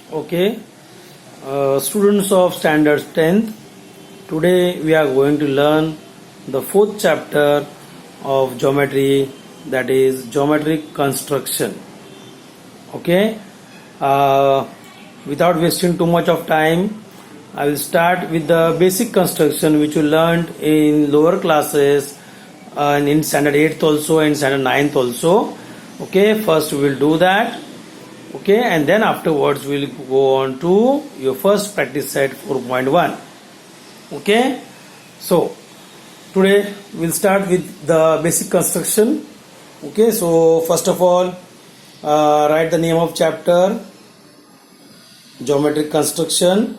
Okay, students of standard 10th, today we are going to learn the fourth chapter of geometry, that is geometric construction. Okay, without wasting too much of time, I will start with the basic construction which you learned in lower classes and in standard 8th also and standard 9th also. Okay, first we will do that. Okay, and then afterwards we will go on to your first practice set 4.1. Okay, so today we'll start with the basic construction. Okay, so first of all, write the name of chapter, geometric construction.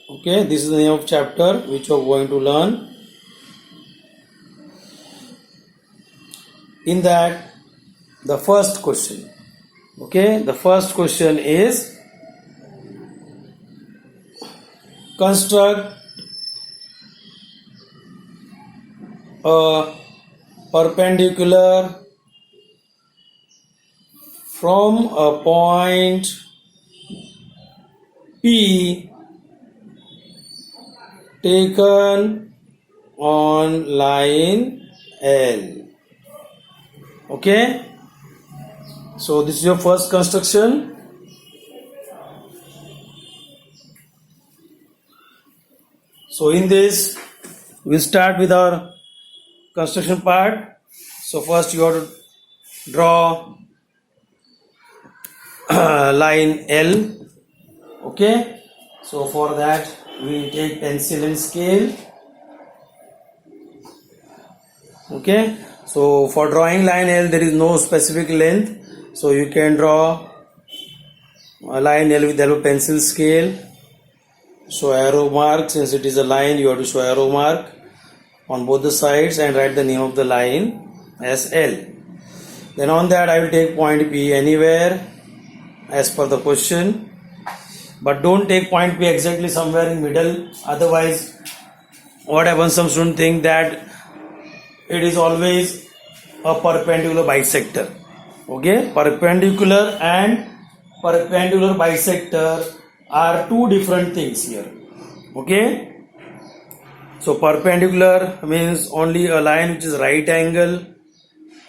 Okay, this is the name of chapter which you are going to learn. In that, the first question. Okay, the first question is construct a perpendicular from a point P taken on line L. Okay, so this is your first construction. So in this, we'll start with our construction part. So first you have to draw line L. Okay, so for that we will take pencil and scale. Okay, so for drawing line L there is no specific length, so you can draw a line L with help of pencil scale. So arrow mark, since it is a line you have to show arrow mark on both the sides and write the name of the line as L. Then on that I will take point P anywhere as per the question, but don't take point P exactly somewhere in middle, otherwise what happens, some students think that it is always a perpendicular bisector. Okay, perpendicular and perpendicular bisector are two different things here. Okay, so perpendicular means only a line which is right angle,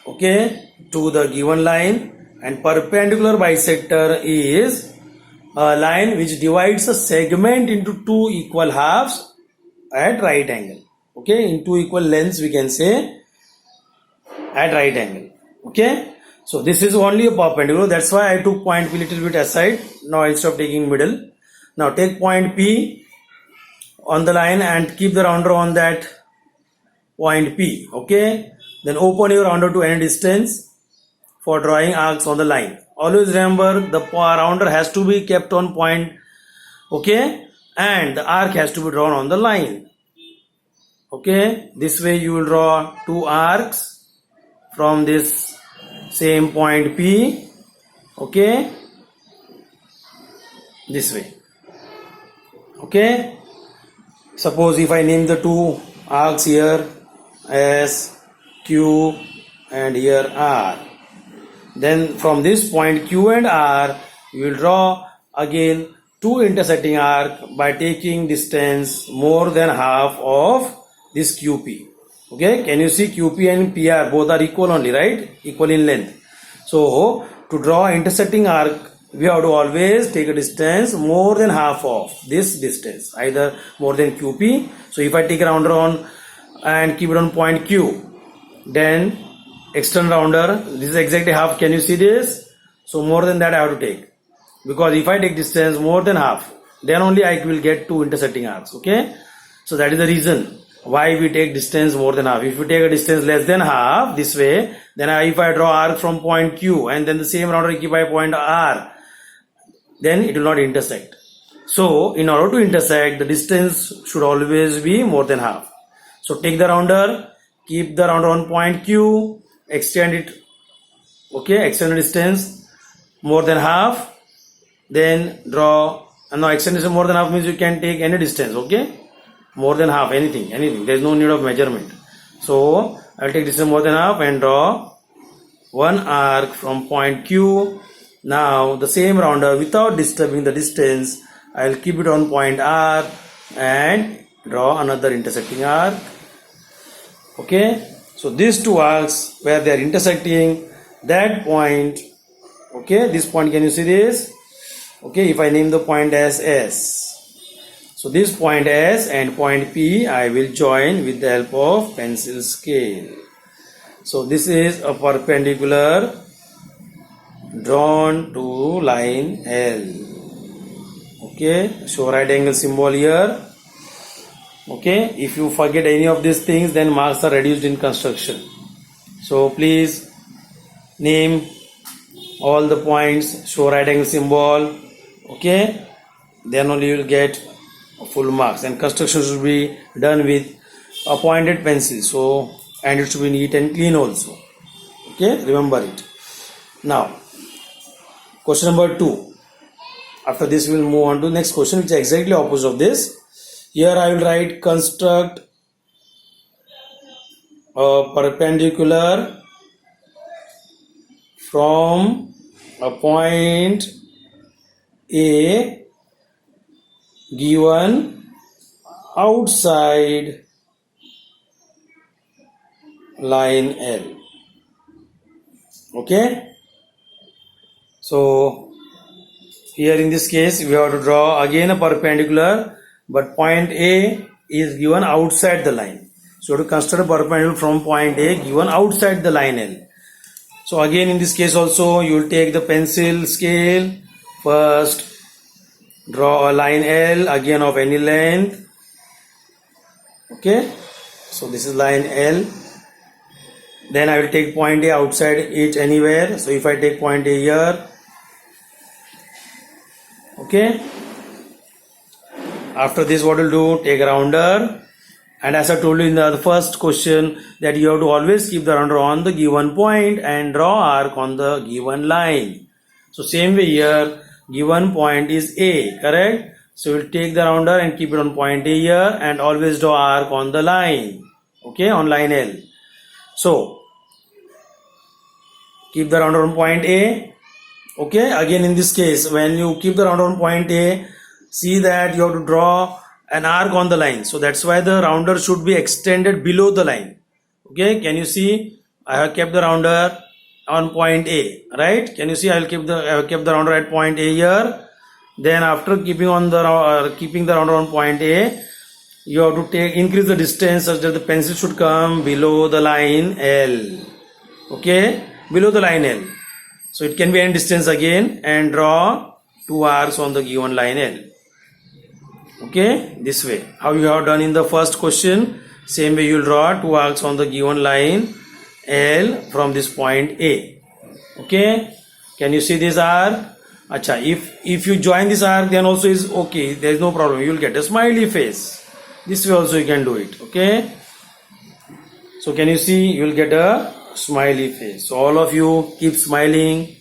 okay, to the given line, and perpendicular bisector is a line which divides a segment into two equal halves at right angle. Okay, in two equal lengths we can say at right angle. Okay, so this is only a perpendicular, that's why I took point P little bit aside now instead of taking middle. Now take point P on the line and keep the rounder on that point P. Okay, then open your rounder to any distance for drawing arcs on the line. Always remember the rounder has to be kept on point. Okay, and the arc has to be drawn on the line. Okay, this way you will draw two arcs from this same point P. Okay, this way. Okay, suppose if I name the two arcs here as Q and here R, then from this point Q and R you will draw again two intersecting arc by taking distance more than half of this QP. Okay, can you see QP and PR both are equal only, right? Equal in length. So to draw intersecting arc we have to always take a distance more than half of this distance, either more than QP. So if I take a rounder on and keep it on point Q, then extend rounder, this is exactly half. Can you see this? So more than that I have to take, because if I take distance more than half, then only I will get two intersecting arcs. Okay, so that is the reason why we take distance more than half. If you take a distance less than half this way, then if I draw arc from point Q and then the same rounder keep by point R, then it will not intersect. So in order to intersect, the distance should always be more than half. So take the rounder, keep the rounder on point Q, extend it. Okay, extend the distance more than half, then draw. And now extend distance more than half means you can take any distance. Okay, more than half, anything, there is no need of measurement. So I will take distance more than half and draw one arc from point Q. Now the same rounder, without disturbing the distance, I will keep it on point R and draw another intersecting arc. Okay, so these two arcs where they are intersecting, that point, okay, this point, can you see this? Okay, if I name the point as S. So this point S and point P I will join with the help of pencil scale. So this is a perpendicular drawn to line L. Okay, show right angle symbol here. Okay, if you forget any of these things, then marks are reduced in construction. So please name all the points, show right angle symbol. Okay, then only you will get full marks, and construction should be done with a pointed pencil, so, and it should be neat and clean also. Okay, remember it. Now question number 2. After this we will move on to next question, which is exactly opposite of this. Here I will write construct a perpendicular from a point A given outside line L. Okay, so here in this case we have to draw again a perpendicular, but point A is given outside the line. So to construct a perpendicular from point A given outside the line L. So again in this case also you will take the pencil scale. First draw a line L again of any length. Okay, so this is line L. Then I will take point A outside it anywhere. So if I take point A here, okay, after this what will do, take a rounder, and as I told you in the first question that you have to always keep the rounder on the given point and draw arc on the given line. So same way here, given point is A, correct? So we'll take the rounder and keep it on point A here and always draw arc on the line, okay, on line L. So keep the rounder on point A. Okay, again in this case when you keep the rounder on point A, see that you have to draw an arc on the line. So that's why the rounder should be extended below the line. Okay, can you see I have kept the rounder on point A, right? Can you see I have kept the rounder at point A here. Then after keeping the rounder on point A, you have to increase the distance such that the pencil should come below the line L. Okay, below the line L. So it can be any distance again, and draw two arcs on the given line L. Okay, this way. How you have done in the first question, same way you will draw two arcs on the given line L from this point A. Okay, can you see this arc? Acha, if you join this arc, then also is okay, there is no problem, you will get a smiley face. This way also you can do it. Okay, so can you see, you will get a smiley face. So all of you keep smiling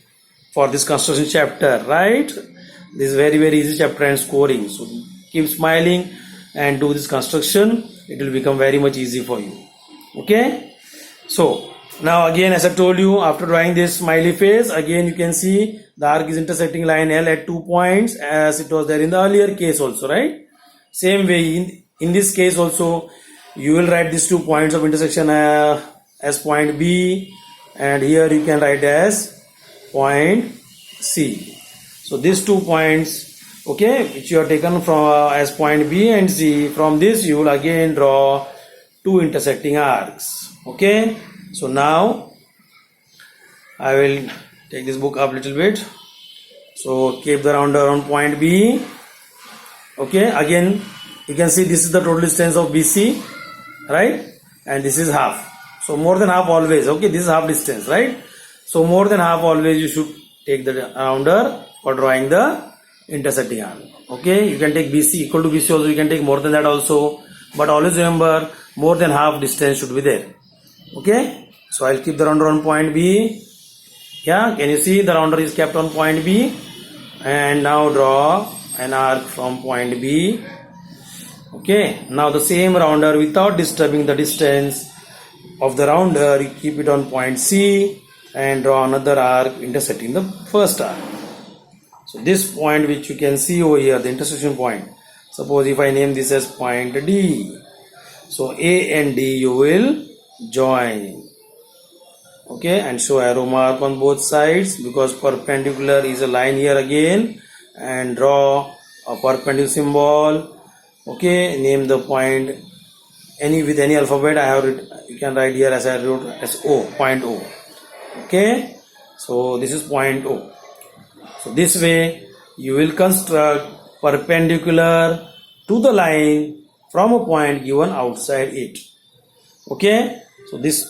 for this construction chapter, right? This is very easy chapter and scoring. So keep smiling and do this construction. It will become very much easy for you. Okay, so now again, as I told you, after drawing this smiley face, again you can see the arc is intersecting line L at 2 points, as it was there in the earlier case also, right? Same way in this case also, you will write these 2 points of intersection as point B, and here you can write as point C. So these 2 points, okay, which you have taken from as point B and C, from this you will again draw 2 intersecting arcs. Okay, so now I will take this book up a little bit. So keep the rounder on point B. Okay, again you can see this is the total distance of BC, right? And this is half. So more than half always. Okay, this is half distance, right? So more than half always you should take the rounder for drawing the intersecting arc. Okay, you can take BC equal to BC also, you can take more than that also, but always remember more than half distance should be there. Okay, so I'll keep the rounder on point B. Yeah, can you see the rounder is kept on point B, and now draw an arc from point B. Okay, now the same rounder, without disturbing the distance of the rounder, you keep it on point C and draw another arc intersecting the first arc. So this point which you can see over here, the intersection point, suppose if I name this as point D, so A and D you will join, okay, and show arrow mark on both sides, because perpendicular is a line here again, and draw a perpendicular symbol, okay, name the point with any alphabet. I have written, you can write here as I wrote as O, point O, okay, so this is point O. So this way you will construct perpendicular to the line from a point given outside it, okay. So this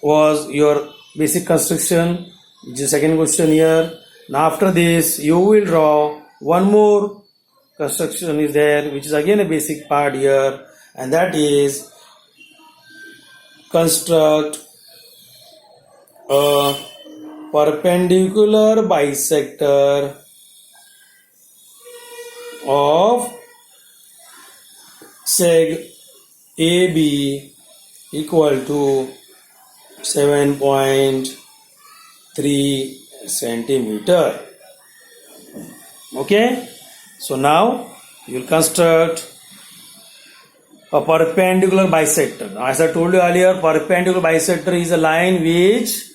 was your basic construction, which is second question here. Now after this you will draw one more construction is there, which is again a basic part here, and that is construct a perpendicular bisector of seg AB equal to 7.3 centimeter. Okay, so now you will construct a perpendicular bisector. Now, as I told you earlier, perpendicular bisector is a line which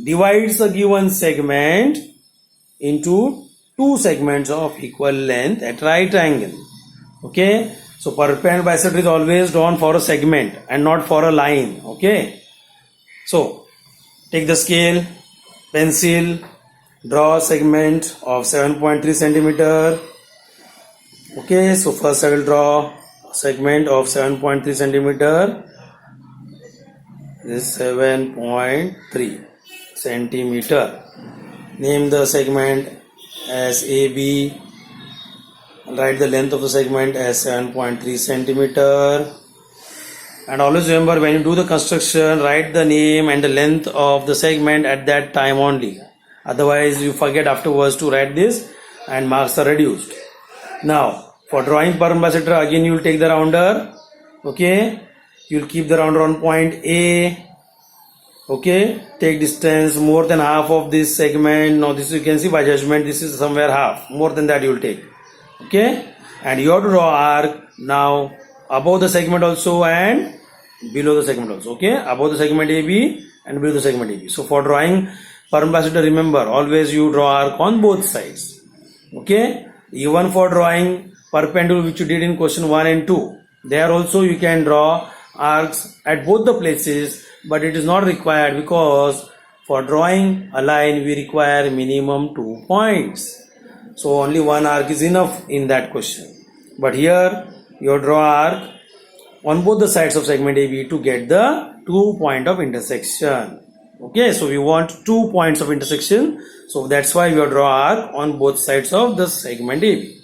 divides a given segment into two segments of equal length at right angle. Okay, so perpendicular bisector is always drawn for a segment and not for a line. Okay, so take the scale, pencil, draw a segment of 7.3 centimeter. Okay, so first I will draw a segment of 7.3 centimeter. This is 7.3 centimeter. Name the segment as AB. Write the length of the segment as 7.3 centimeter. And always remember, when you do the construction, write the name and the length of the segment at that time only. Otherwise you forget afterwards to write this and marks are reduced. Now for drawing perpendicular bisector, again you will take the rounder. Okay, you will keep the rounder on point A. Okay, take distance more than half of this segment. Now this you can see by judgment, this is somewhere half. More than that you will take. Okay, and you have to draw arc now above the segment also and below the segment also. Okay, above the segment AB and below the segment AB. So for drawing perpendicular bisector, remember always you draw arc on both sides. Okay, even for drawing perpendicular, which you did in question 1 and 2, there also you can draw arcs at both the places, but it is not required, because for drawing a line we require minimum 2 points. So only one arc is enough in that question. But here you draw arc on both the sides of segment AB to get the 2 point of intersection. Okay, so we want 2 points of intersection, so that's why we draw arc on both sides of the segment AB.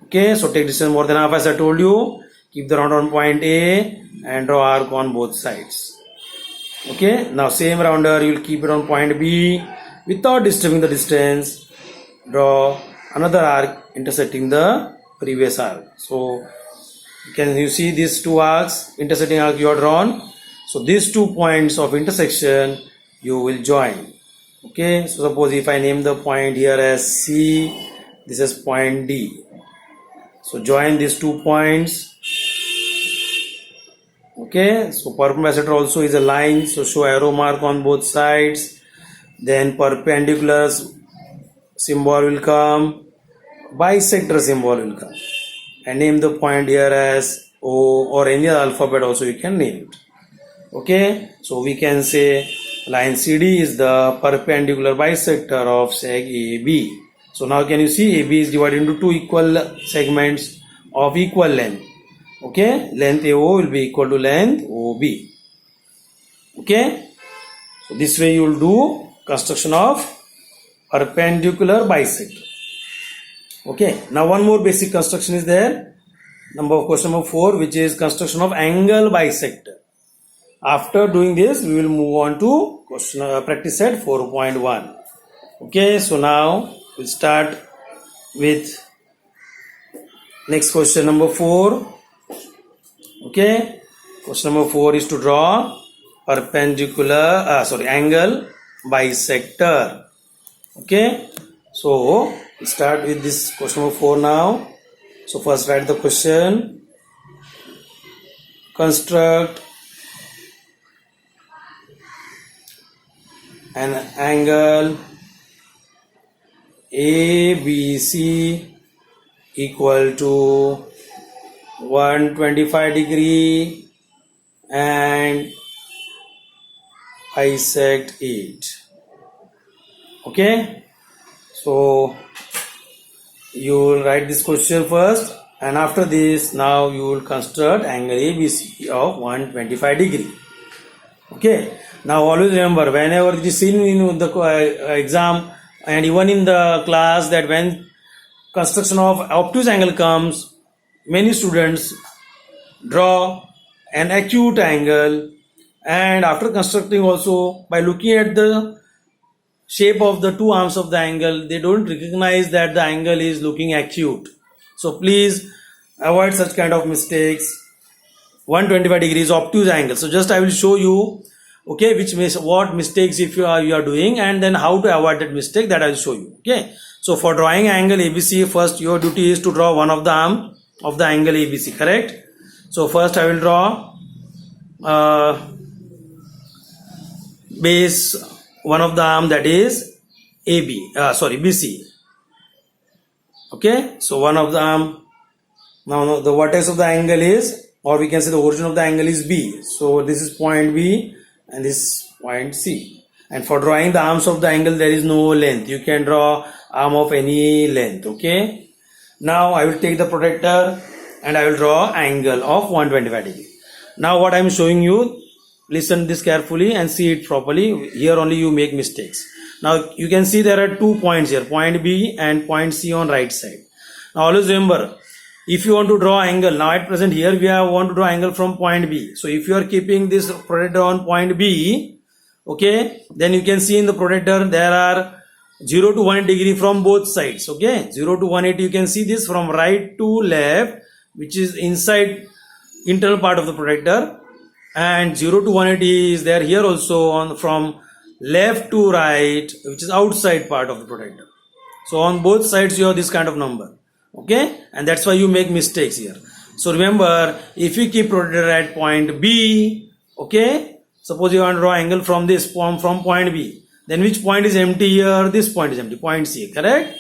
Okay, so take distance more than half as I told you, keep the rounder on point A and draw arc on both sides. Okay, now same rounder you will keep it on point B without disturbing the distance. Draw another arc intersecting the previous arc. So can you see these two arcs, intersecting arc you are drawn? So these 2 points of intersection you will join. Okay, so suppose if I name the point here as C, this is point D. So join these 2 points. Okay, so perpendicular bisector also is a line, so show arrow mark on both sides. Then perpendicular symbol will come, bisector symbol will come, and name the point here as O, or any other alphabet also you can name it. Okay, so we can say line CD is the perpendicular bisector of seg AB. So now can you see AB is divided into 2 equal segments of equal length. Okay, length AO will be equal to length OB. Okay, so this way you will do construction of perpendicular bisector. Okay, now one more basic construction is there. Question number 4, which is construction of angle bisector. After doing this, we will move on to practice set 4.1. Okay, so now we'll start with next question number 4. Okay, question number 4 is to draw angle bisector. Okay, so start with this question number 4 now. So first write the question. Construct an angle ABC equal to 125 degree and bisect it. Okay, so you will write this question first, and after this now you will construct angle ABC of 125 degree. Okay, now always remember, whenever it is seen in the exam and even in the class, that when construction of obtuse angle comes, many students draw an acute angle, and after constructing also, by looking at the shape of the two arms of the angle, they don't recognize that the angle is looking acute. So please avoid such kind of mistakes. 125 degrees obtuse angle. So just I will show you, okay, what mistakes if you are doing, and then how to avoid that mistake, that I will show you. Okay, so for drawing angle ABC, first your duty is to draw one of the arm of the angle ABC, correct? So first I will draw base one of the arm, that is BC. Okay, so one of the arm. Now the vertex of the angle is, or we can say the origin of the angle is B. So this is point B and this point C. And for drawing the arms of the angle, there is no length. You can draw arm of any length. Okay, now I will take the protractor and I will draw angle of 125 degree. Now what I am showing you, listen this carefully and see it properly. Here only you make mistakes. Now you can see there are 2 points here, point B and point C on right side. Now always remember, if you want to draw angle, now at present here we want to draw angle from point B. So if you are keeping this protractor on point B, okay, then you can see in the protractor there are 0 to 180 degree from both sides. Okay, 0 to 180, you can see this from right to left, which is inside internal part of the protractor, and 0 to 180 is there here also from left to right, which is outside part of the protractor. So on both sides you have this kind of number. Okay, and that's why you make mistakes here. So remember, if you keep protractor at point B, okay, suppose you want to draw angle from this from point B, then which point is empty here? This point is empty, point C, correct?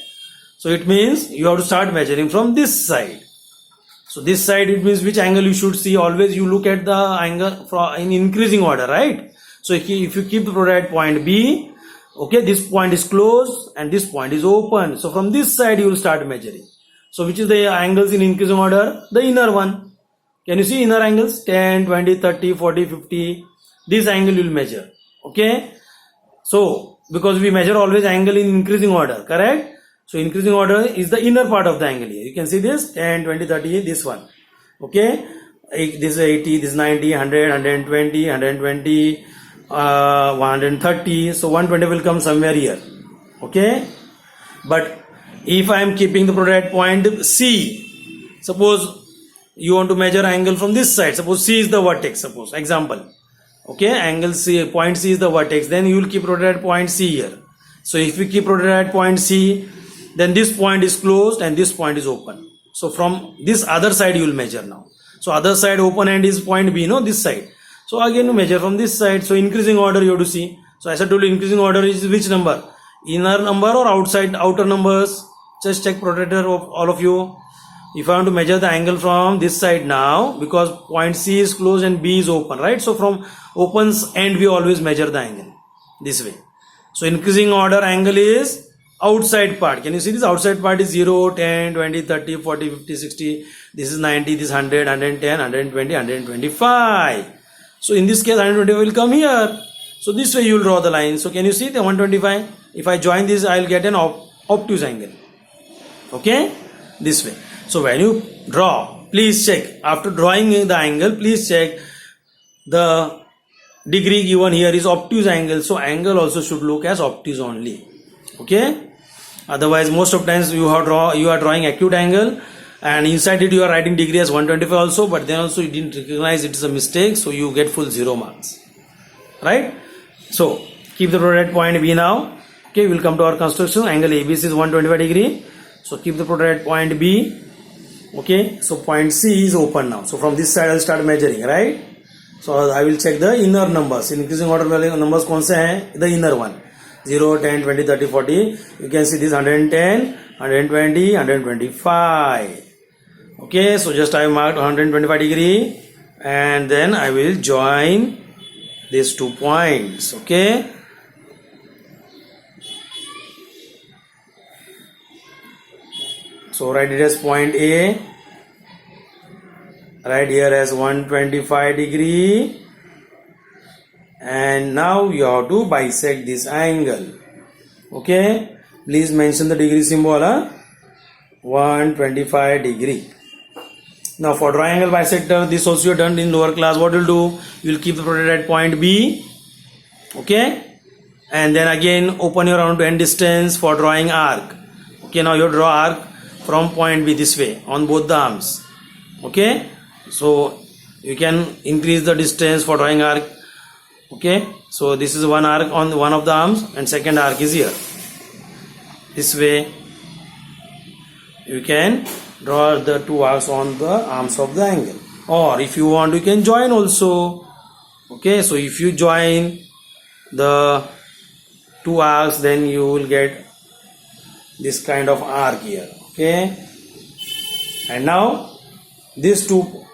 So it means you have to start measuring from this side. So this side, it means which angle you should see. Always you look at the angle in increasing order, right? So if you keep the protractor at point B, okay, this point is closed and this point is open. So from this side you will start measuring. So which is the angles in increasing order? The inner one. Can you see inner angles? 10, 20, 30, 40, 50. This angle you will measure. Okay. So because we measure always angle in increasing order, correct? So increasing order is the inner part of the angle here. You can see this 10, 20, 30, this one. Okay. This is 80, this is 90, 100, 120, 120, 130. So 120 will come somewhere here. Okay. But if I am keeping the protractor at point C, suppose you want to measure angle from this side. Suppose C is the vertex. Suppose example. Okay, angle C, point C is the vertex. Then you will keep protractor at point C here. So if we keep protractor at point C, then this point is closed and this point is open. So from this other side you will measure now. So other side open end is point B, no, this side. So again you measure from this side. So increasing order you have to see. So as I told you, increasing order is which number? Inner number or outer numbers? Just check protractor of all of you. If I want to measure the angle from this side now, because point C is closed and B is open, right? So from open end we always measure the angle this way. So increasing order angle is outside part. Can you see this? Outside part is 0, 10, 20, 30, 40, 50, 60. This is 90, this is 100, 110, 120, 125. So in this case 125 will come here. So this way you will draw the line. So can you see the 125? If I join this, I will get an obtuse angle. Okay, this way. So when you draw, please check. After drawing the angle, please check the degree given here is obtuse angle. So angle also should look as obtuse only. Okay. Otherwise, most of times you are drawing acute angle, and inside it you are writing degree as 125 also. But then also you didn't recognize it is a mistake, so you get full 0 marks. right? So keep the protracted point B now. Okay, we'll come to our construction. Angle ABC is 125 degree. So keep the protracted point B. Okay, so point C is open now. So from this side I'll start measuring, right? So I will check the inner numbers. In increasing order value numbers कौन से हैं? The inner one. 0, 10, 20, 30, 40. You can see this 110, 120, 125. Okay, so just I marked 125 degree and then I will join these 2 points. Okay. So write it as point A. Right here as 125 degree. And now you have to bisect this angle. Okay. Please mention the degree symbol. 125 degree. Now for triangle bisector, this also you done in lower class. What you'll do? You will keep the protracted at point B. Okay. And then again open your round to end distance for drawing arc. Okay. Now you draw arc from point B this way on both the arms. Okay. So you can increase the distance for drawing arc. Okay. So this is one arc on one of the arms and second arc is here. This way you can draw the 2 arcs on the arms of the angle, or if you want you can join also. Okay, so if you join the 2 arcs then you will get this kind of arc here. Okay, and now these 2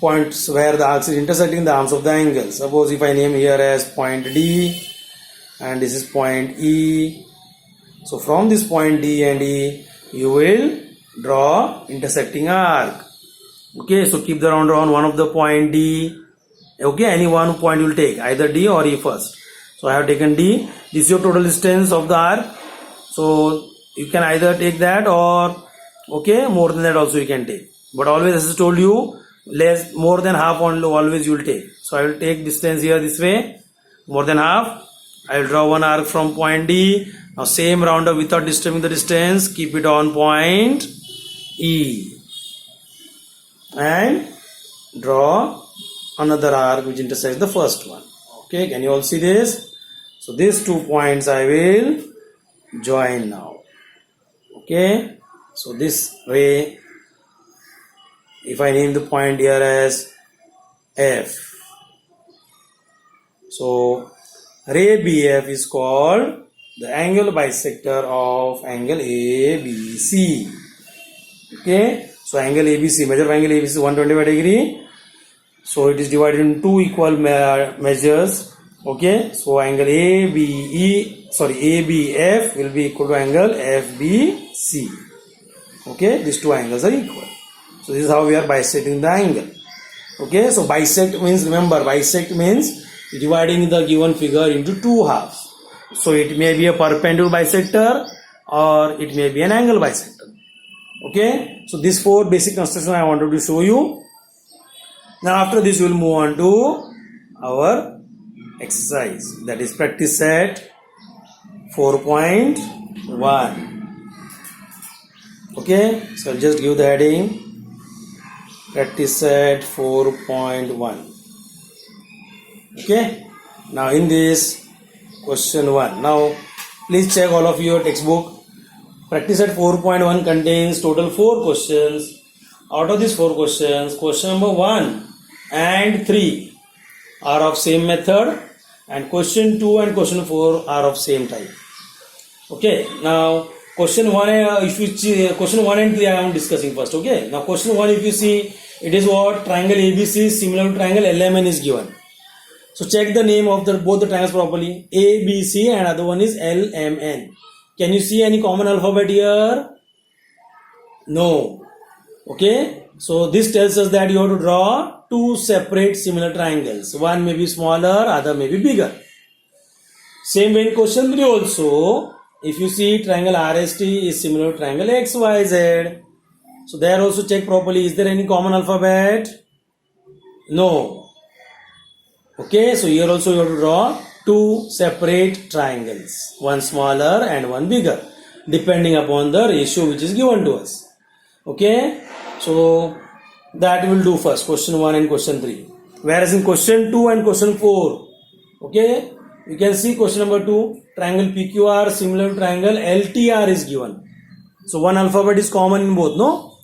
points where the arcs is intersecting the arms of the angle, suppose if I name here as point D and this is point E. So from this point D and E you will draw intersecting arc. Okay, so keep the round on one of the point D. Okay, any one point you will take, either D or E first. So I have taken D. This is your total distance of the arc. So you can either take that or okay, more than that also you can take. But always, as I told you, more than half only always you will take. So I will take distance here this way, more than half. I will draw one arc from point D. Now same round up without disturbing the distance, keep it on point E and draw another arc which intersects the first one. Okay, can you all see this? So these 2 points I will join now. Okay, so this way, if I name the point here as F, so ray BF is called the angle bisector of angle ABC. Okay, so angle ABC, measure of angle ABC is 125 degree. So it is divided in 2 equal measures. Okay, so angle ABF will be equal to angle FBC. Okay, these 2 angles are equal. So this is how we are bisecting the angle. Okay, so bisect means, remember, bisect means dividing the given figure into 2 halves. So it may be a perpendicular bisector or it may be an angle bisector. Okay, so these 4 basic construction I wanted to show you. Now after this we will move on to our exercise, that is practice set 4.1. Okay, so I'll just give the heading practice set 4.1. Okay, now in this question 1, now please check all of your textbook. Practice set 4.1 contains total 4 questions. Out of these 4 questions, question number 1 and 3 are of same method and question 2 and question 4 are of same type. Okay, now question 1, if you see, question 1 and 3 I am discussing first. Okay, now question 1, if you see, it is what triangle ABC is similar to triangle LMN is given. So check the name of both the triangles properly. ABC and other one is LMN. Can you see any common alphabet here? No. Okay, so this tells us that you have to draw 2 separate similar triangles. One may be smaller, other may be bigger. Same way in question 3 also, if you see triangle RST is similar to triangle XYZ. So there also check properly, is there any common alphabet? No. Okay, so here also you have to draw 2 separate triangles, one smaller and one bigger, depending upon the ratio which is given to us. Okay, so that we will do first, question 1 and question 3. Whereas in question 2 and question 4, Okay, you can see question number 2. Triangle PQR similar to triangle LTR is given. So one alphabet is common in both, no?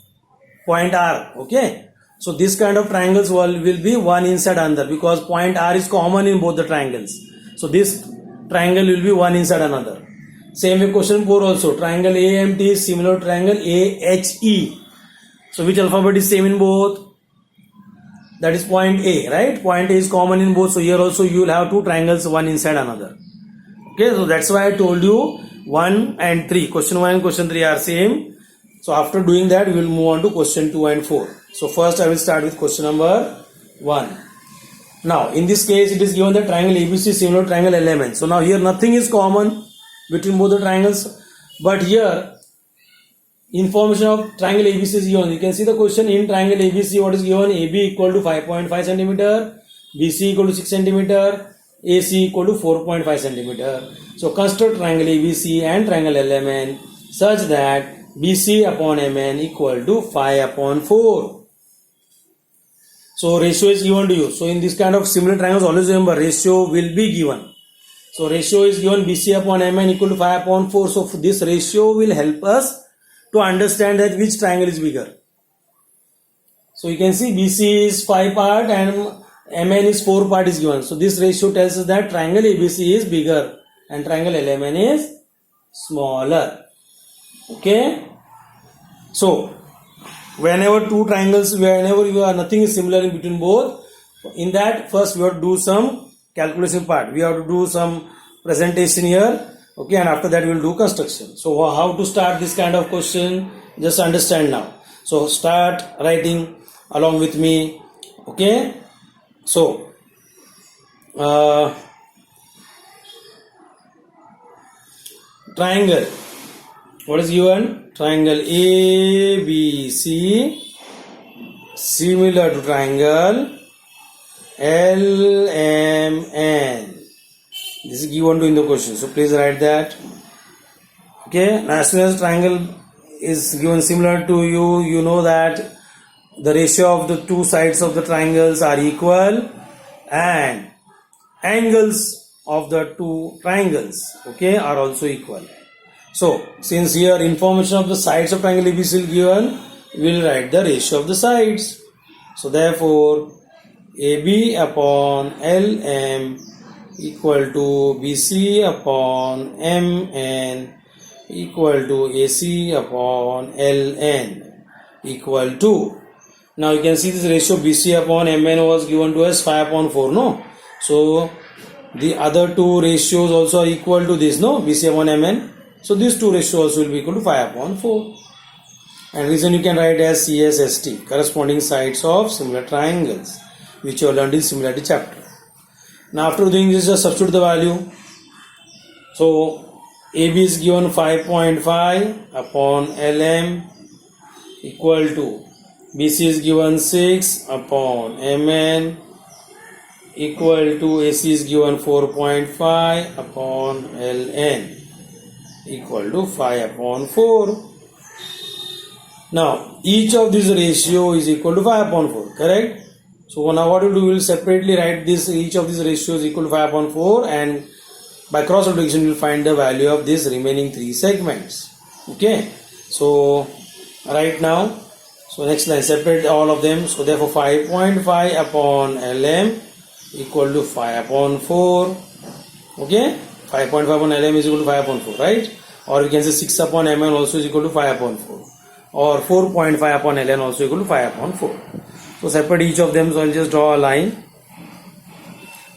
Point R. Okay. So this kind of triangles will be one inside another because point R is common in both the triangles. So this triangle will be one inside another. Same way question 4 also. Triangle AMT is similar to triangle AHE. So which alphabet is same in both? That is point A, right? Point A is common in both. So here also you will have two triangles, one inside another. Okay, so that's why I told you 1 and 3. Question 1 and question 3 are same. So after doing that, we will move on to question 2 and 4. So first I will start with question number 1. Now in this case it is given that triangle ABC is similar to triangle LMN. So now here nothing is common between both the triangles. But here information of triangle ABC is given. You can see the question in triangle ABC what is given. AB equal to 5.5 cm, BC equal to 6 cm, AC equal to 4.5 cm. So construct triangle ABC and triangle LMN such that BC upon MN equal to 5 upon 4. So ratio is given to you. So in this kind of similar triangles always remember ratio will be given. So ratio is given BC upon MN equal to 5 upon 4. So this ratio will help us to understand that which triangle is bigger. So you can see BC is 5 part and MN is 4 part is given. So this ratio tells us that triangle ABC is bigger and triangle LMN is smaller. Okay. So whenever two triangles, whenever you are nothing is similar in between both, in that first we have to do some calculation part. We have to do some presentation here. Okay, and after that we will do construction. So how to start this kind of question? Just understand now. So start writing along with me. Okay. So triangle. What is given? Triangle ABC similar to triangle LMN. This is given to in the question. So please write that. Okay. Now as soon as triangle is given similar to you, you know that the ratio of the two sides of the triangles are equal and angles of the two triangles, okay, are also equal. So since here information of the sides of triangle ABC is given, we will write the ratio of the sides. So therefore AB upon LM equal to BC upon MN equal to AC upon LN equal to. Now you can see this ratio BC upon MN was given to us 5 upon 4, no? So the other two ratios also are equal to this, no? BC upon MN. So these two ratios also will be equal to 5 upon 4. And reason you can write as CSST, corresponding sides of similar triangles, which you have learned in similarity chapter. Now after doing this, just substitute the value. So AB is given 5.5 upon LM equal to BC is given 6 upon MN equal to AC is given 4.5 upon LN equal to 5 upon 4. Now each of these ratio is equal to 5 upon 4, correct? So now what we'll do, we will separately write this, each of these ratios equal to 5 upon 4, and by cross multiplication we will find the value of these remaining three segments. Okay, so right now, so next line, separate all of them. So therefore 5.5 upon LM equal to 5 upon 4. Okay, 5.5 upon LM is equal to 5 upon 4, right? Or we can say 6 upon MN also is equal to 5 upon 4. Or 4.5 upon LN also equal to 5 upon 4. So separate each of them, so I'll just draw a line.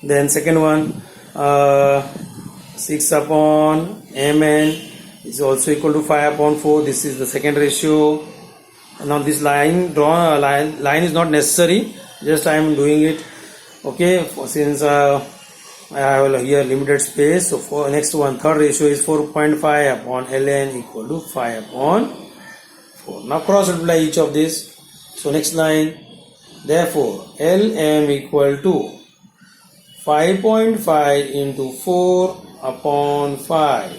Then second one, 6 upon MN is also equal to 5 upon 4. This is the second ratio. Now this line, draw a line is not necessary, just I am doing it. Okay, since I have here limited space. So for next one, third ratio is 4.5 upon LN equal to 5 upon 4. Now cross multiply each of this. So next line, therefore LM equal to 5.5 into 4 upon 5,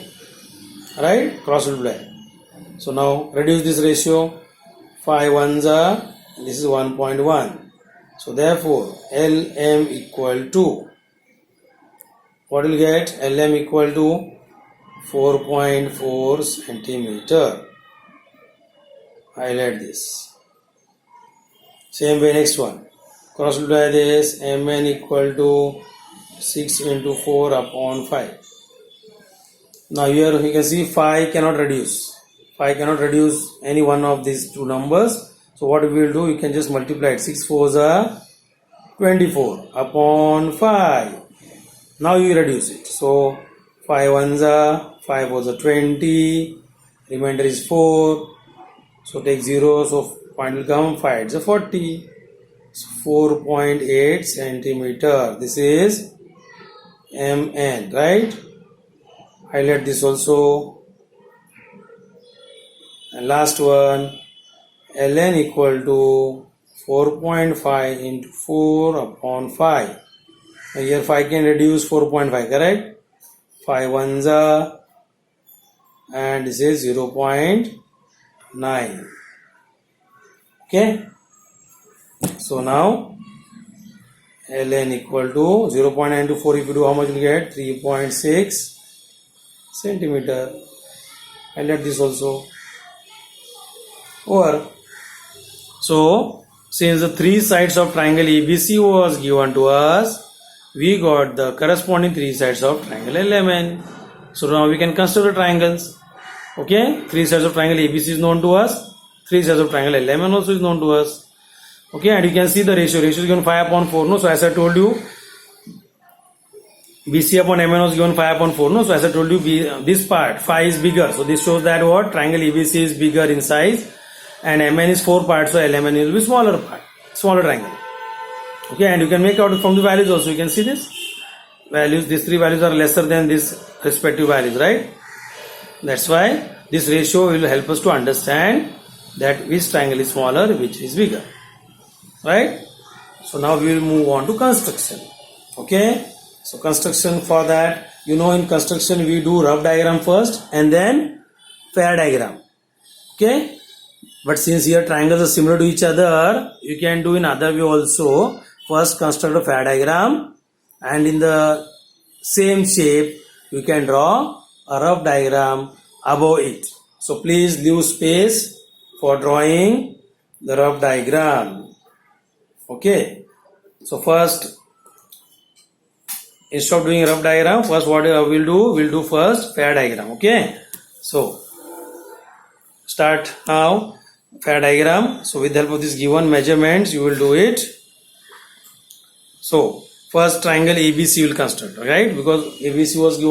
right? Cross multiply. So now reduce this ratio. 5 ones are, this is 1.1. So therefore LM equal to what will get? LM equal to 4.4 centimeter. Highlight this. Same way next one. Cross multiply this. Mn equal to 6 into 4 upon 5. Now here you can see 5 cannot reduce. 5 cannot reduce any one of these two numbers. So what we will do, you can just multiply it. 6 4s are 24 upon 5. Now you reduce it. So 5 1s are 5 4s are 20. Remainder is 4. So take 0. So point will come 5 it's a 40. So 4.8 centimeter. This is MN, right? Highlight this also. And last one, ln equal to 4.5 into 4 upon 5. Now here 5 can reduce 4.5, correct? 5 ones are, and this is 0.9. Okay. So now ln equal to 0.9 to 4, if you do, how much you will get? 3.6 centimeter. Highlight this also. Over. So since the three sides of triangle ABC was given to us, we got the corresponding three sides of triangle LMN. So now we can consider triangles. Okay, three sides of triangle ABC is known to us. Three sides of triangle LMN also is known to us. Okay, and you can see the ratio. Ratio is given 5 upon 4. No, so as I told you, BC upon MN was given 5 upon 4. No, so as I told you, this part 5 is bigger. So this shows that what? Triangle ABC is bigger in size, and MN is 4 parts. So LMN will be smaller part, smaller triangle. Okay, and you can make out from the values also. You can see this values. These three values are lesser than these respective values, right? That's why this ratio will help us to understand that which triangle is smaller, which is bigger. Right? So now we will move on to construction. Okay? So construction, for that, in construction we do rough diagram first and then fair diagram. Okay? But since here triangles are similar to each other, you can do in other way also. First construct a fair diagram, and in the same shape you can draw a rough diagram above it. So please leave space for drawing the rough diagram. Okay, so first, instead of doing rough diagram, first what we'll do first fair diagram. Okay, so start now fair diagram. So with the help of these given measurements, you will do it. So first triangle ABC will construct, right? Because ABC was given